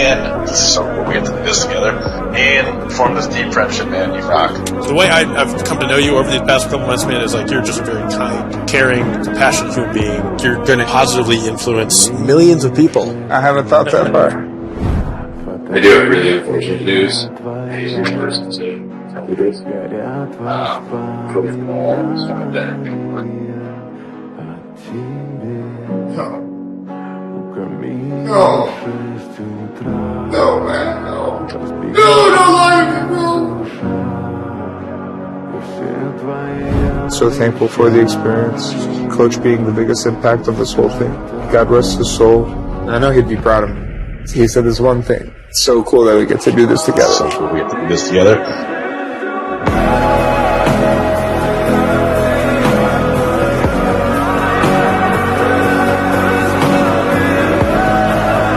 and this is so cool. We get to do this together and form this deep friendship, man. You rock. The way I've come to know you over these past couple months, man, is like you're just a very kind, caring, compassionate human being. You're going to positively influence millions of people. I haven't thought that far. I do have really unfortunate news. He's the person to tell me this. Coach Wall is not dead anymore. No, man, no. No, don't lie to me, bro. So thankful for the experience. Coach being the biggest impact of this whole thing. God rest his soul. I know he'd be proud of me. He said this one thing. It's so cool that we get to do this together. So cool we get to do this together